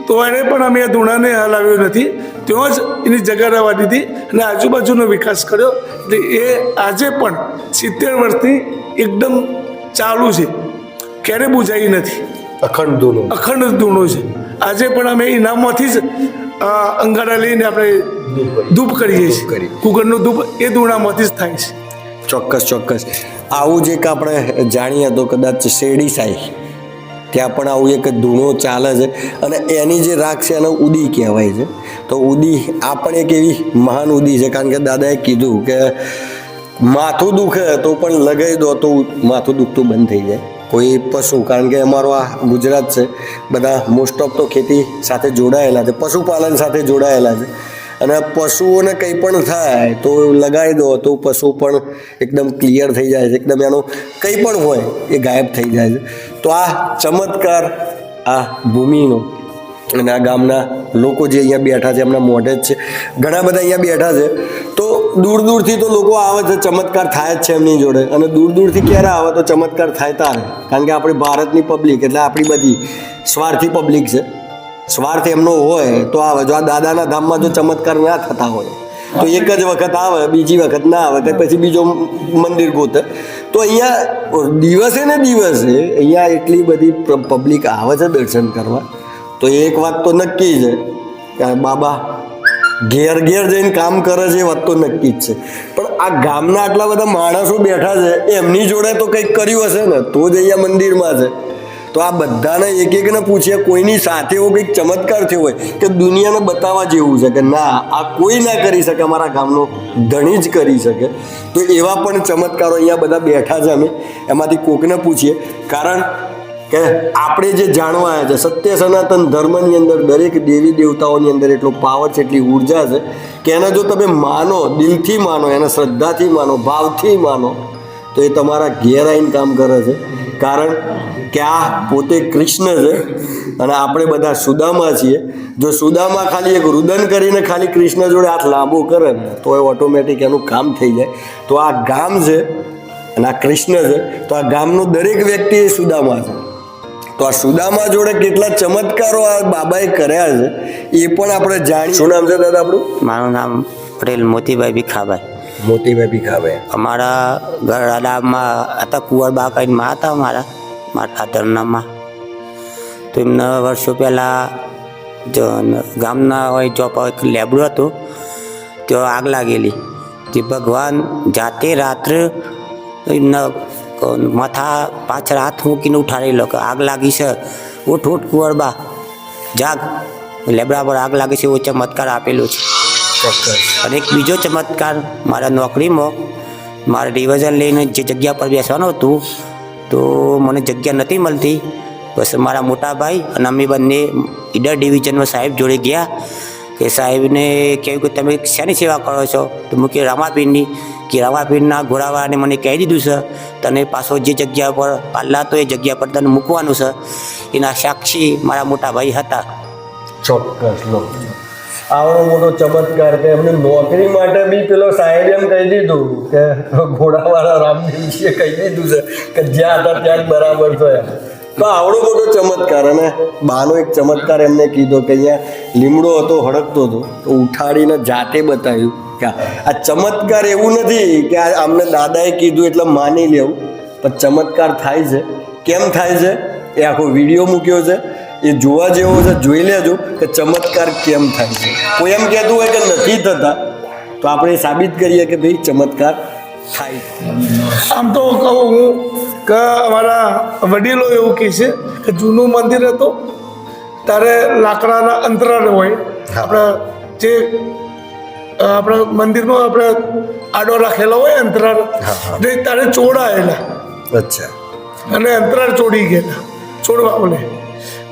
તો એને પણ અમે આ ધૂણાને હલાવ્યો નથી, ત્યાં જ એની જગ્યા રહેવા દીધી અને આજુબાજુનો વિકાસ કર્યો. એટલે એ આજે પણ 70 વર્ષથી એકદમ ચાલુ છે, ક્યારે બુજાઈ નથી. અખંડ ધૂણો છે. આજે પણ અમે ઇનામમાંથી જ અંગારા લઈને આપણે ધૂપ કરીએ છીએ. કુકરનું ધૂપ એ ધૂણામાંથી જ થાય છે. ચોક્કસ ચોક્કસ. આવું જ એક આપણે જાણીએ તો કદાચ શેરડી સાઈ ત્યાં પણ આવું એક ધૂણો ચાલે છે અને એની જે રાખ છે એને ઉદી કહેવાય છે. તો ઉદી આ પણ એક એવી મહાન ઉદી છે કારણ કે દાદાએ કીધું કે માથું દુખે તો પણ લગાવી દો તો માથું દુખતું બંધ થઈ જાય. કોઈ પશુ, કારણ કે અમારો આ ગુજરાત છે બધા મોસ્ટ ઓફ તો ખેતી સાથે જોડાયેલા છે, પશુપાલન સાથે જોડાયેલા છે અને પશુઓને કંઈ પણ થાય તો લગાવી દો તો પશુ પણ એકદમ ક્લિયર થઈ જાય છે, એકદમ એનું કંઈ પણ હોય એ ગાયબ થઈ જાય છે. તો આ ચમત્કાર આ ભૂમિનો અને આ ગામના લોકો જે અહીંયા બેઠા છે એમના મોઢે જ છે. ઘણા બધા અહીંયા બેઠા છે તો દૂર દૂરથી તો લોકો આવે છે, ચમત્કાર થાય જ છે એમની જોડે. અને દૂર દૂરથી ક્યારે આવે તો ચમત્કાર થાય તારે, કારણ કે આપણી ભારતની પબ્લિક એટલે આપણી બધી સ્વાર્થી પબ્લિક છે. સ્વાર્થ એમનો હોય તો આવે. જો આ દાદાના ધામમાં જો ચમત્કાર ના થતા હોય તો એક જ વખત આવે, બીજી વખત ના આવે કે પછી બીજો મંદિર ગોતે. તો અહીંયા દિવસે ને દિવસે અહીંયા એટલી બધી પબ્લિક આવે છે દર્શન કરવા. તો એક વાત તો નક્કી છે કે બાબા ઘેર ઘેર જઈને કામ કરે છે, એ વાત તો નક્કી જ છે. પણ આ ગામના આટલા બધા માણસો બેઠા છે એમની જોડે તો કંઈક કર્યું હશે ને તો જ અહીંયા મંદિરમાં છે. તો આ બધાને એક એકને પૂછીએ કોઈની સાથે એવો કંઈક ચમત્કાર થયો હોય કે દુનિયાને બતાવવા જેવું છે કે ના આ કોઈ ના કરી શકે, અમારા ગામનો ધણી જ કરી શકે. તો એવા પણ ચમત્કારો અહીંયા બધા બેઠા છે. અમે એમાંથી કોકને પૂછીએ, કારણ કે આપણે જે જાણવા આવ્યા છે સત્ય સનાતન ધર્મની અંદર દરેક દેવી દેવતાઓની અંદર એટલો પાવર છે, એટલી ઉર્જા છે કે એને જો તમે માનો, દિલથી માનો, એને શ્રદ્ધાથી માનો, ભાવથી માનો તો એ તમારા ઘેર આવીને કામ કરે છે. કારણ કે આ પોતે કૃષ્ણ છે અને આપણે બધા સુદામા છીએ. જો સુદામા ખાલી એક રુદન કરીને ખાલી કૃષ્ણ જોડે હાથ લાંબો કરે ને તો એ ઓટોમેટિક એનું કામ થઈ જાય. તો આ ગામ છે અને આ કૃષ્ણ છે, તો આ ગામનો દરેક વ્યક્તિ એ સુદામા છે. તો આ સુદામા જોડે કેટલા ચમત્કારો આ બાબાએ કર્યા છે એ પણ આપણે જાણીએ. શું નામ છે દાદા આપણું? મારું નામ પટેલ મોતીભાઈ ભીખાભાઈ. મોતીભાઈ ભીખાભાઈ. અમારા ઘરડામાં હતા કુંવરબા કરીને માં હતા મારા ફાધરના માં. તો એમના વર્ષો પહેલાં ગામના હોય ચોપ એક લેબડું હતું, ત્યાં આગ લાગેલી. તે ભગવાન જાતે રાત્રે એમના માથા પાછળ હાથ મૂકીને ઉઠાડેલો કે આગ લાગી છે, ઉઠ ઉઠ કુંવરબા જાગ, લેબડા પર આગ લાગી છે એવો ચમત્કાર આપેલો છે. અને એક બીજો ચમત્કાર, મારા નોકરીમાં મારે ડિવિઝન લઈને જે જગ્યા પર બેસવાનું હતું તો મને જગ્યા નથી મળતી. બસ મારા મોટા ભાઈ અને અમે બંને ઈડર ડિવિઝનમાં સાહેબ જોડે ગયા કે સાહેબને કહ્યું કે તમે શેની સેવા કરો છો? તો હું કે રામાપીરની. કે રામાપીરના ઘોડાવાળાને મને કહી દીધું છે તને પાછો જે જગ્યા પર પાલ્લા તો એ જગ્યા પર તને મૂકવાનું છે. એના સાક્ષી મારા મોટા ભાઈ હતા. ચોક્કસ લો, આવડો મોટો ચમત્કાર કે એમને નોકરી માટે બી પેલો સાહેબ એમ કહી દીધું કે ઘોડાવાળા રામદેવજીએ કહી દીધું છે કે જ્યાં હતા ત્યાં જ બરાબર છે. તો આવડો મોટો ચમત્કાર, અને બાનો એક ચમત્કાર એમને કીધો કે અહીંયા લીમડો હતો, હળગતો હતો, તો ઉઠાડીને જાતે બતાવ્યું કે આ ચમત્કાર એવું નથી કે આ આમને દાદાએ કીધું એટલે માની લેવું, પણ ચમત્કાર થાય છે. કેમ થાય છે એ આખો વિડીયો મૂક્યો છે, એ જોવા જેવો છે. જોઈ લેજો કે ચમત્કાર કેમ થાય છે. કોઈ એમ કહેતું હોય કે નથી થતા, તો આપણે સાબિત કરીએ કે ભાઈ ચમત્કાર થાય. આમ તો કહું હું કે અમારા વડીલો એવું કહે છે કે જૂનું મંદિર હતું ત્યારે લાકડાના અંતરાલ હોય, આપણા જે આપણા મંદિરમાં આપણે આડો રાખેલો હોય અંતરાલ, એટલે તારે ચોડાયેલા. અચ્છા. અને અંતરાળ ચોડી ગયેલા, છોડવા બોલે.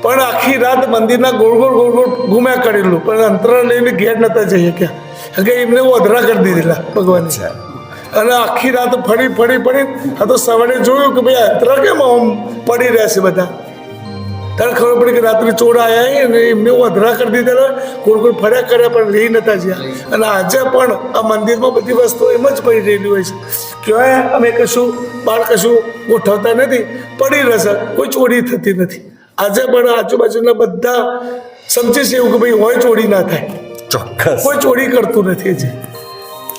પણ આખી રાત મંદિરના ગોળ ગોળ ગોળ ગોળ ઘૂમ્યા કરેલું, પણ અંતરાળ લઈને ઘેર નતા જઈ શક્યા, કારણ કે એમને વધરા કરી દીધેલા ભગવાને. અને આખી રાત ફરી ફરી ફરી આ તો સવારે જોયું કે ભાઈ અંતરાળ કેમ આમ પડી રહેશે બધા. ત્યારે ખબર પડી કે રાત્રે ચોર આવ્યા અને એમને વધરા કરી દીધેલા, ગોળ ગોળ ફર્યા કર્યા પણ રહી નતા જ્યાં. અને આજે પણ આ મંદિરમાં બધી વસ્તુ એમ જ પડી રહેલી હોય છે. કહેવાય અમે કશું બાળ કશું ગોઠવતા નથી, પડી રહેશે, કોઈ ચોરી થતી નથી. આજે પણ આજુબાજુના બધા સમજે છે એવું કે ભાઈ હોય ચોરી ના થાય, ચોક્કસ. કોઈ ચોરી કરતું નથી. હજી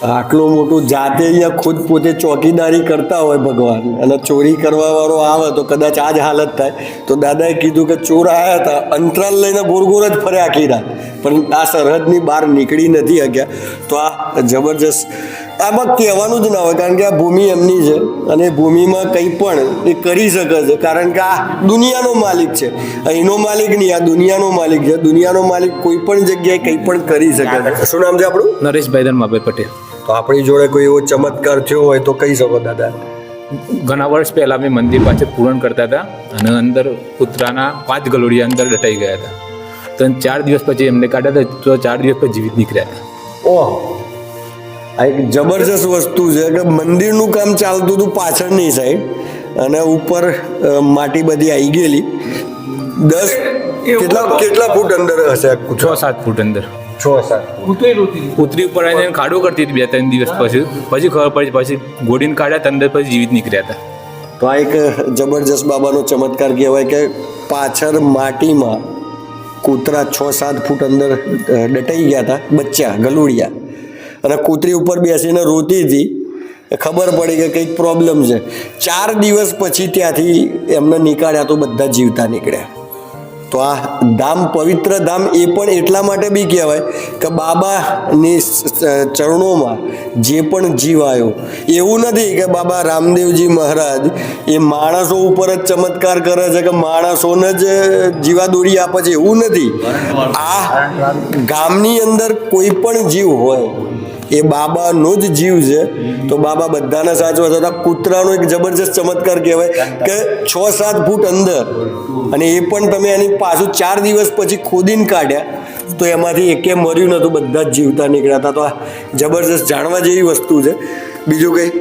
આટલું મોટું જાતે અહીંયા ખુદ પોતે ચોકીદારી કરતા હોય ભગવાન, અને ચોરી કરવા વાળો આવે તો કદાચ આ જ હાલત થાય. તો દાદાએ કીધું કે ચોર આવ્યા હતા, અંતરાલ લઈને ગોરગોર જ ફરે આખી રાત, પણ આ સરહદની બહાર નીકળી નથી શક્યા. તો આ જબરજસ્ત, આમાં કહેવાનું જ ના હોય, કારણ કે આ ભૂમિ એમની છે અને ભૂમિમાં કંઈ પણ એ કરી શકે છે, કારણ કે આ દુનિયાનો માલિક છે. અહીંનો માલિક નહીં, આ દુનિયાનો માલિક છે. દુનિયાનો માલિક કોઈ પણ જગ્યાએ કંઈ પણ કરી શકે છે. શું નામ છે આપણું? નરેશભાઈ ધર્માભાઈ પટેલ. તો આપણી જોડે કોઈ એવો ચમત્કાર થયો હોય તો કહી શકો દાદા. ઘણા વર્ષ પહેલાં અમે મંદિર પાછળ પૂરણ કરતા હતા અને અંદર કૂતરાના 5 ગલોડિયા અંદર દટાઈ ગયા હતા. તો 4 દિવસ પછી એમને કાઢ્યા હતા, તો 4 દિવસ પછી જીવિત નીકળ્યા હતા. ઓહ, આ એક જબરજસ્ત વસ્તુ છે કે મંદિરનું કામ ચાલતું હતું પાછળની સાઈડ, અને ઉપર માટી બધી આવી ગયેલી. 10 કેટલા ફૂટ અંદર હશે? 6-7 ફૂટ અંદર 6-7 ઉતરી ઉપર આવીને ખાડો કરતી હતી 2-3 દિવસ પછી ખબર પડી, પછી ગોળીને કાઢ્યા હતા અંદર, પછી જીવિત નીકળ્યા હતા. તો આ એક જબરજસ્ત બાબાનો ચમત્કાર કહેવાય કે પાછળ માટીમાં કૂતરા 6-7 ફૂટ અંદર દટાઈ ગયા હતા, બચ્ચા ગલુડિયા, અને કૂતરી ઉપર બેસીને રોતી હતી. ખબર પડી કે કંઈક પ્રોબ્લેમ છે. 4 દિવસ પછી ત્યાંથી એમને નીકાળ્યા તો બધા જીવતા નીકળ્યા. તો આ ધામ પવિત્ર ધામ એ પણ એટલા માટે બી કહેવાય કે બાબાની ચરણોમાં જે પણ જીવ આવ્યો, એવું નથી કે બાબા રામદેવજી મહારાજ એ માણસો ઉપર જ ચમત્કાર કરે છે કે માણસોને જ જીવાદોરી આપે છે, એવું નથી. આ ગામની અંદર કોઈ પણ જીવ હોય એ બાબાનો જ જીવ છે. તો બાબા બધાને સાચવા થતા. કૂતરાનો એક જબરજસ્ત ચમત્કાર કહેવાય કે 6-7 ફૂટ અંદર, અને એ પણ તમે એની પાછું 4 દિવસ પછી ખોદીને કાઢ્યા તો એમાંથી એકે મર્યું નહોતું, બધા જ જીવતા નીકળ્યા હતા. તો આ જબરજસ્ત જાણવા જેવી વસ્તુ છે. બીજું કંઈ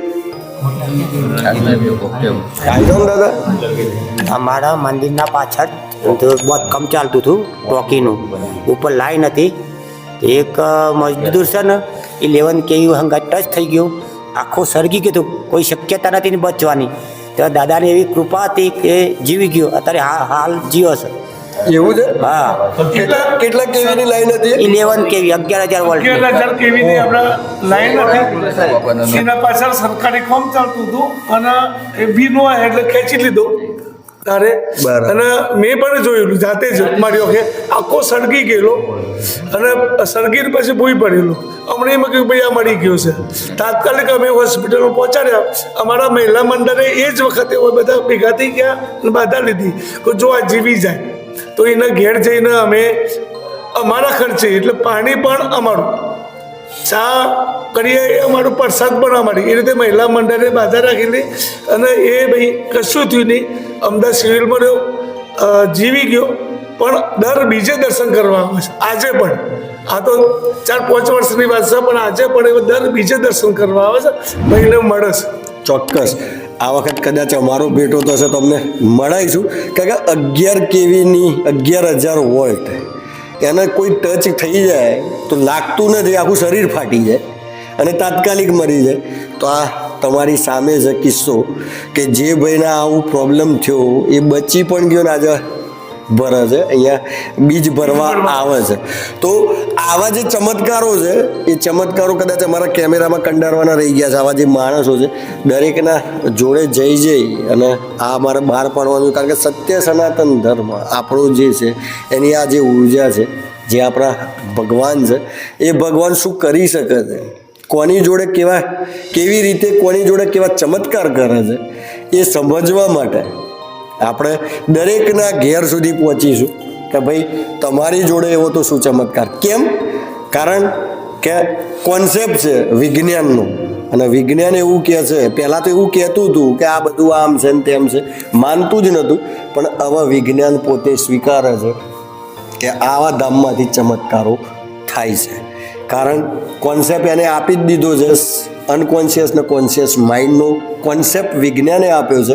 દાદા? અમારા મંદિરના પાછળ બાંધકામ ચાલતું હતું ટોકીનું, ઉપર લાઈન હતી. એક મજદૂર છે ને, 11 કેવી હંગાત ટચ થઈ ગયું, આખું સળગી ગયું, કોઈ શક્યતા નથી ને બચવાની. તો દાદાની એવી કૃપા હતી કે જીવી ગયો, અત્યારે હાલ જીવો છે. એવું છે? હા. કેટલા કેવીની લાઈન હતી? 11 કેવી, 11,000 વોલ્ટ. 11,000 કેવીની આપણે લાઈન હતી. એના પાછળ સરકારી કામ ચાલતું હતું અને એ બી નો એટલે ખેંચી લીધો. તારે બરાબર. અને મેં પણ જોયેલું જાતે જ મારી વખતે આખો સળગી ગયેલો અને સળગીને પછી ભૂઈ પડેલો. હમણાં એમાં કહ્યું ભાઈ આ મળી ગયો છે. તાત્કાલિક અમે હોસ્પિટલમાં પહોંચાડ્યા. અમારા મહિલા મંડળે એ જ વખતે બધા ભેગા થઈ ગયા અને બાધા લીધી કે જો આ જીવી જાય તો એના ઘેર જઈને અમે અમારા ખર્ચે એટલે પાણી પણ અમારું, ચા કરીએ એ અમારું, પ્રસાદ પણ અમારી, એ રીતે મહિલા મંડળે બાધા રાખેલી અને એ ભાઈ કશું થયું નહીં. અમદાવાદ સિવિલમાં રહ્યો, જીવી ગયો. પણ દર બીજે દર્શન કરવા આવે છે આજે પણ. આ તો 4-5 વર્ષની વાત છે, પણ આજે પણ એ દર બીજે દર્શન કરવા આવે છે, ભાઈને મળે છે. ચોક્કસ આ વખત કદાચ અમારો ભેટો થશે તમને મળાઈશું. કારણ કે 11 કેવીની 11,000 વોલ્ટ એને કોઈ ટચ થઈ જાય તો લાગતું નથી, આખું શરીર ફાટી જાય અને તાત્કાલિક મરી જાય. તો આ તમારી સામે છે કિસ્સો કે જે ભાઈને આવું પ્રોબ્લેમ થયો એ બચી પણ ગયો ને આજે ભરે છે, અહીંયા બીજ ભરવા આવે છે. તો આવા જે ચમત્કારો છે એ ચમત્કારો કદાચ અમારા કેમેરામાં કંડારવાના રહી ગયા છે. આવા જે માણસો છે દરેકના જોડે જઈ અને આ અમારે બહાર પાડવાનું, કારણ કે સત્ય સનાતન ધર્મ આપણો જે છે એની આ જે ઉર્જા છે, જે આપણા ભગવાન છે એ ભગવાન શું કરી શકે છે, કોની જોડે કેવી રીતે કોની જોડે કેવા ચમત્કાર કરે છે એ સમજવા માટે આપણે દરેકના ઘેર સુધી પહોંચીશું કે ભાઈ તમારી જોડે એવો તો શું ચમત્કાર. કેમ? કારણ કે કોન્સેપ્ટ છે વિજ્ઞાનનો અને વિજ્ઞાન એવું કહે છે, પહેલાં તો એવું કહેતું હતું કે આ બધું આમ છે ને તેમ છે, માનતું જ નહોતું. પણ આવા વિજ્ઞાન પોતે સ્વીકારે છે કે આવા ધામમાંથી ચમત્કારો થાય છે. કારણ કોન્સેપ્ટ એને આપી જ દીધો છે, અનકોન્શિયસ ને કોન્શિયસ માઇન્ડનો કોન્સેપ્ટ વિજ્ઞાને આપ્યો છે.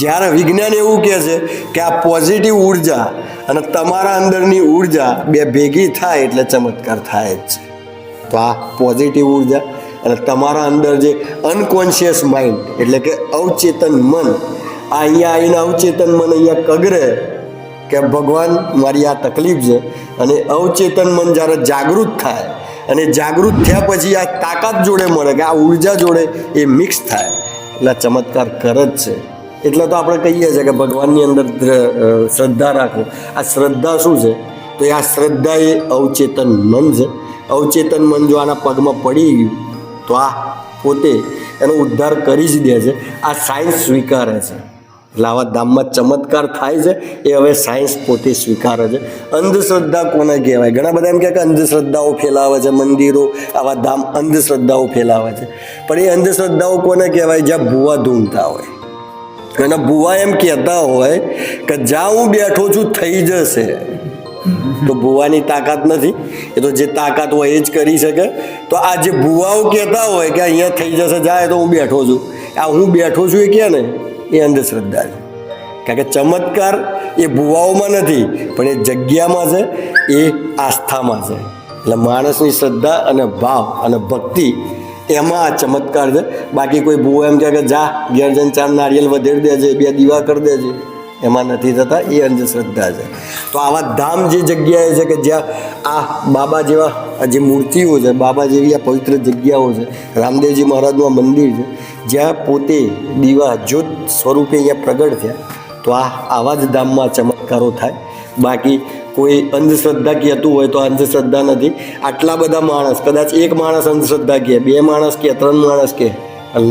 જ્યારે વિજ્ઞાન એવું કહે છે કે આ પોઝિટિવ ઉર્જા અને તમારા અંદરની ઉર્જા બે ભેગી થાય એટલે ચમત્કાર થાય જ છે. તો આ પોઝિટિવ ઉર્જા અને તમારા અંદર જે અનકોન્શિયસ માઇન્ડ એટલે કે અવચેતન મન, આ અહીંયા આવીને અવચેતન મન અહીંયા કગરે કે ભગવાન મારી આ તકલીફ છે, અને અવચેતન મન જ્યારે જાગૃત થાય અને જાગૃત થયા પછી આ તાકાત જોડે મળે કે આ ઉર્જા જોડે એ મિક્સ થાય એટલે ચમત્કાર કરે જ છે. એટલે તો આપણે કહીએ છીએ કે ભગવાનની અંદર શ્રદ્ધા રાખો. આ શ્રદ્ધા શું છે? તો આ શ્રદ્ધા એ અવચેતન મન છે. અવચેતન મન જો આના પગમાં પડી ગયું તો આ પોતે એનો ઉદ્ધાર કરી જ દે છે. આ સાયન્સ સ્વીકારે છે. એટલે આવા ધામમાં ચમત્કાર થાય છે એ હવે સાયન્સ પોતે સ્વીકારે છે. અંધશ્રદ્ધા કોને કહેવાય? ઘણા બધા એમ કહે કે અંધશ્રદ્ધાઓ ફેલાવે છે, મંદિરો આવા ધામ અંધશ્રદ્ધાઓ ફેલાવે છે. પણ એ અંધશ્રદ્ધાઓ કોને કહેવાય? જ્યાં ભૂવા ધૂમતા હોય અને ભૂવા એમ કહેતા હોય કે જ્યાં હું બેઠો છું થઈ જશે. તો ભૂવાની તાકાત નથી, એ તો જે તાકાત હોય એ જ કરી શકે. તો આ જે ભૂવાઓ કહેતા હોય કે અહીંયા થઈ જશે, જાય તો હું બેઠો છું, આ હું બેઠો છું એ કહે ને એ અંધશ્રદ્ધા છે. કારણ કે ચમત્કાર એ ભૂવાઓમાં નથી પણ એ જગ્યામાં છે, એ આસ્થામાં છે. એટલે માણસની શ્રદ્ધા અને ભાવ અને ભક્તિ એમાં આ ચમત્કાર છે. બાકી કોઈ ભૂવો એમ કહે કે જા ઘેર જઈને 4 નારિયેલ વધેરી દેજે, 2 દીવા કરી દેજે, એમાં નથી થતા, એ અંધશ્રદ્ધા છે. તો આવા ધામ જે જગ્યાએ છે કે જ્યાં આ બાબા જેવા જે મૂર્તિઓ છે, બાબા જેવી આ પવિત્ર જગ્યાઓ છે, રામદેવજી મહારાજનું આ મંદિર છે, જ્યાં પોતે દીવા જ્યોત સ્વરૂપે અહીંયા પ્રગટ થયા. તો આવા જ ધામમાં ચમત્કારો થાય. બાકી કોઈ અંધશ્રદ્ધા કહેતું હોય તો અંધશ્રદ્ધા નથી. આટલા બધા માણસ, કદાચ એક માણસ અંધશ્રદ્ધા કહે, 2 માણસ કહે, 3 માણસ કહે,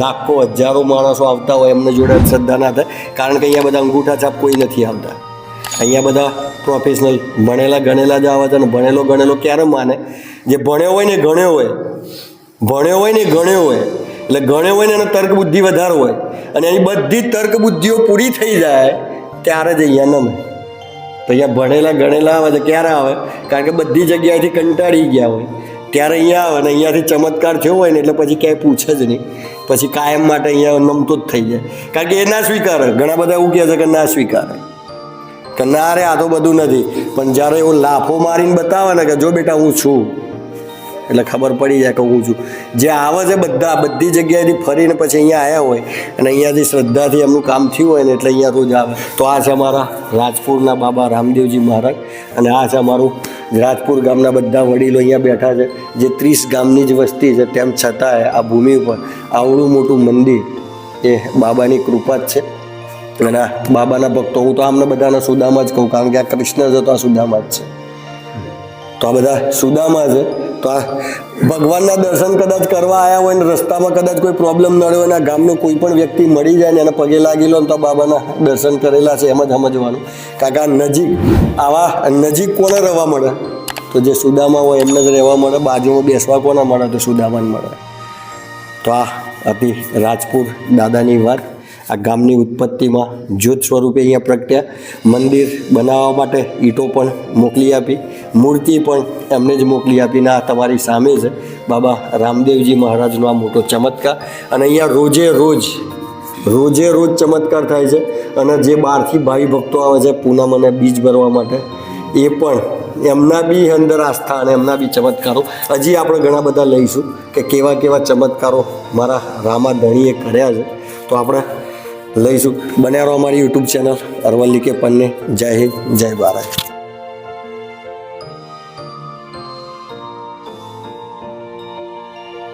લાખો હજારો માણસો આવતા હોય એમને જોડે શ્રદ્ધા ના થાય. કારણ કે અહીંયા બધા અંગૂઠા છાપ કોઈ નથી આવતા. અહીંયા બધા પ્રોફેશનલ ભણેલા ગણેલા જ આવે છે. અને ભણેલો ગણેલો ક્યારે માને? જે ભણ્યો હોય ને ગણ્યો હોય, ભણ્યો હોય ને ગણ્યો હોય, એટલે ગણ્યો હોય ને એનો તર્ક બુદ્ધિ વધારે હોય અને એની બધી તર્ક બુદ્ધિઓ પૂરી થઈ જાય ત્યારે જ અહીંયા નમે. તો અહીંયા ભણેલા ગણેલા આવે છે ક્યારે આવે? કારણ કે બધી જગ્યાએથી કંટાળી ગયા હોય ત્યારે અહીંયા આવે ને અહીંયાથી ચમત્કાર થયો હોય ને એટલે પછી ક્યાંય પૂછે જ નહીં, પછી કાયમ માટે અહીંયા નમતો જ થઈ જાય. કારણ કે એ ના સ્વીકારે. ઘણા બધા એવું કહે છે કે ના સ્વીકારે, કે ના રે આ તો બધું નથી. પણ જ્યારે એવો લાફો મારીને બતાવે ને કે જો બેટા હું છું, એટલે ખબર પડી જાય કે હું છું. જે આવે છે બધી જગ્યાએથી ફરીને પછી અહીંયા આવ્યા હોય અને અહીંયાથી શ્રદ્ધાથી એમનું કામ થયું હોય ને એટલે અહીંયા રોજ આવે. તો આ છે અમારા રાજપુરના બાબા રામદેવજી મહારાજ અને આ છે અમારું રાજપુર ગામના બધા વડીલો અહીંયા બેઠા છે. જે 30 ગામની જ વસ્તી છે તેમ છતાંય આ ભૂમિ ઉપર આવડું મોટું મંદિર એ બાબાની કૃપા જ છે. અને આ બાબાના ભક્તો, હું તો આમને બધાને સુદામા જ કહું, કારણ કે આ કૃષ્ણ છે તો આ સુદામા જ છે. તો આ બધા સુદામા છે. તો આ ભગવાનના દર્શન કદાચ કરવા આવ્યા હોય ને રસ્તામાં કદાચ કોઈ પ્રોબ્લેમ નડ્યો અને આ ગામનો કોઈ પણ વ્યક્તિ મળી જાય ને એને પગે લાગી લો ને તો બાબાના દર્શન કરેલા છે એમ જ સમજવાનું. કારણ કે આ નજીક, આવા નજીક કોને રહેવા મળે? તો જે સુદામા હોય એમને જ રહેવા મળે. બાજુમાં બેસવા કોને મળે? તો સુદામાને મળે. તો આ હતી રાજપુર દાદાની વાત. આ ગામની ઉત્પત્તિમાં જ્યોત સ્વરૂપે અહીંયા પ્રગટ્યા. મંદિર બનાવવા માટે ઈંટો પણ મોકલી આપી, મૂર્તિ પણ એમને જ મોકલી આપીને આ તમારી સામે છે બાબા રામદેવજી મહારાજનો આ મોટો ચમત્કાર. અને અહીંયા રોજે રોજ ચમત્કાર થાય છે. અને જે બહારથી ભાવિ ભક્તો આવે છે પૂનમ અને બીજ ભરવા માટે, એ પણ એમના બી અંદર આસ્થા અને એમના બી ચમત્કારો હજી આપણે ઘણા બધા લઈશું કે કેવા કેવા ચમત્કારો મારા રામા ધણીએ કર્યા છે. તો આપણે લઈશું. બન્યા રહો અમારી યુટ્યુબ ચેનલ અરવલ્લી કે પન્ને. જય હિન્દ, જય ભારત.